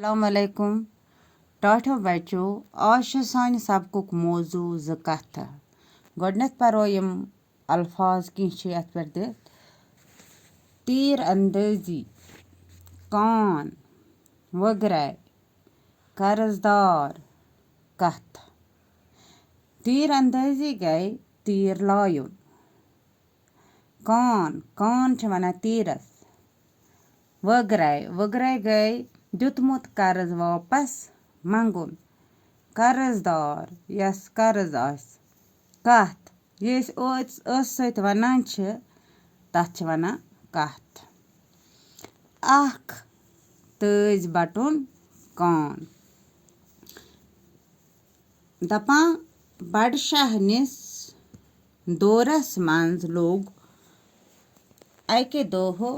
अस्सलाम वालेकुम टाठो बच्चो आज सानि सबकुक मौजू ज कथ गोडनेथ परो यम अल्फाज किछ यथ पर दित तीर अंदाजी कान वगरै कर्जदार कथ तीर अंदाजी गई तीर लायुन कान छ वना तीरस वगरै गई दितमुत कर्ज वापस मंगुन कर्जदार यस कर्ज आस कथ ये सत वनान छ तथ छ वनान कथ अख तज बटुन कान दपान बड़ शहनिस दौरस मंज लोग अके दोहो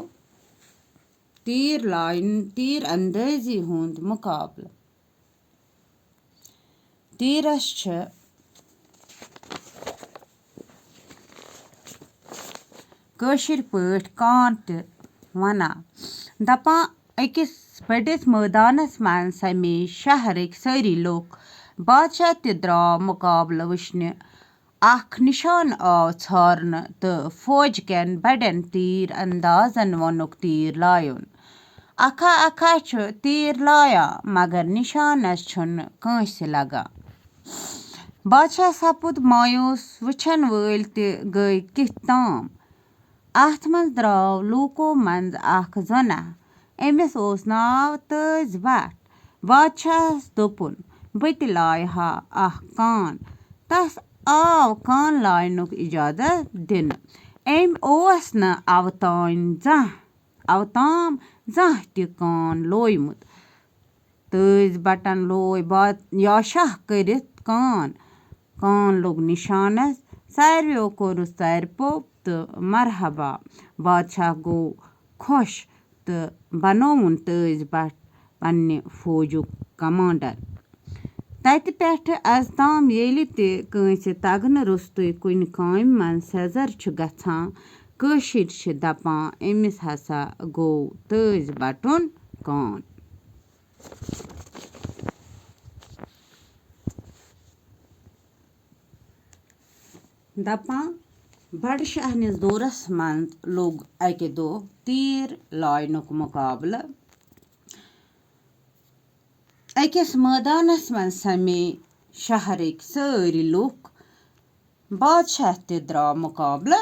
तीर अंदाजी हुंद मुकाबला तीरस छ कशिर पठ कान त वना दपा अकिस बड़िस मैदानस मन समे शहरक सारी लोग बादशाह त द्राव मुकाबला वुचने अख निशान आव छारन तो फौज कन बड़न तीर अंदाजन वनुक तीर लायुन अखा अखा छ तीर लाया मगर निशानस छुन कांस लगा बादशाह सपुद मायूस वुचन वल त गई कित ताम अथ मंज द्राव लूको मंज अख जना एमिस ओस नाव तज बट बादशाहस दोपुन बत लायहा अख कान तस आव कान लायनुक इजाजत दिन एम ओस न अवताम जह ति कान लोयमुत तज बटन लोय याशाह करित कान लोग निशानस सारवियों कोरुस सारपो तो मरहबा बादशाह गो खुश तो बनोवन तज बट पन्ने फौजुक कमांडर तत पेठ अज ताम येलि ते कंस तगन रुस्तुय कुन काम मन सेजर छु गछान कशिर छ दपान एमिस हसा गो तज बटुन कान दपान बड़ शहनिस दौरस मंद लोग अके दो तीर लायनुक मुकाबला अकिस मैदानस मन समे शहरक सारी लूक बादशाह त द्राव मुकाबला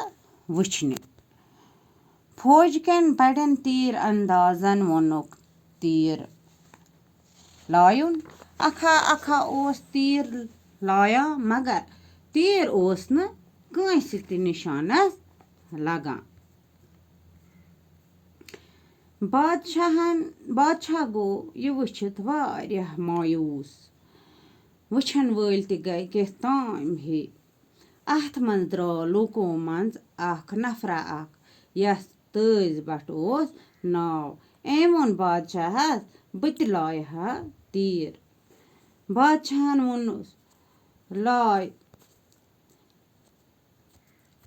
वुचने फौज कन बड़न तीर अंदाजन वनुक तीर लायुन अखा अखा ओस तीर लाया मगर तीर ओस न कांस त निशानस लगा बादशाह गो ये वुचित वारिया मायूस वुचन वल त गई के ताम हे अथ मंज द्राव लूको मंज अख नफरा अख यस तज बट ओस नाव एमोन बादशाहस बत लायहा तीर बादशाहन वोनुस लाय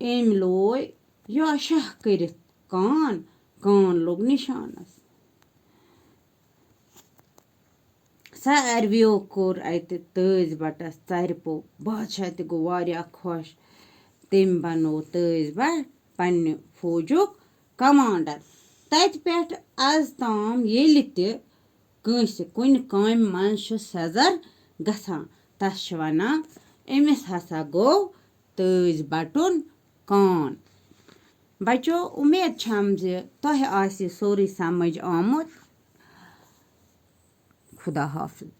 एम लोय याशाह करित कान लोग निशानस सारवियों कोर अत तज बटस सारपो बादशाह त गो वारिया खुश तम बनो तज बट पन्ने फौजुक कमांडर तत पेठ आज ताम येलि ते कंस कुन काम मन छु सजर गछान तस छ वनान एमिस हसा गो तज बटुन कान बच्चों उम्मीद छम जे तोह आसि सोरी समझ आमुत खुदा हाफिज।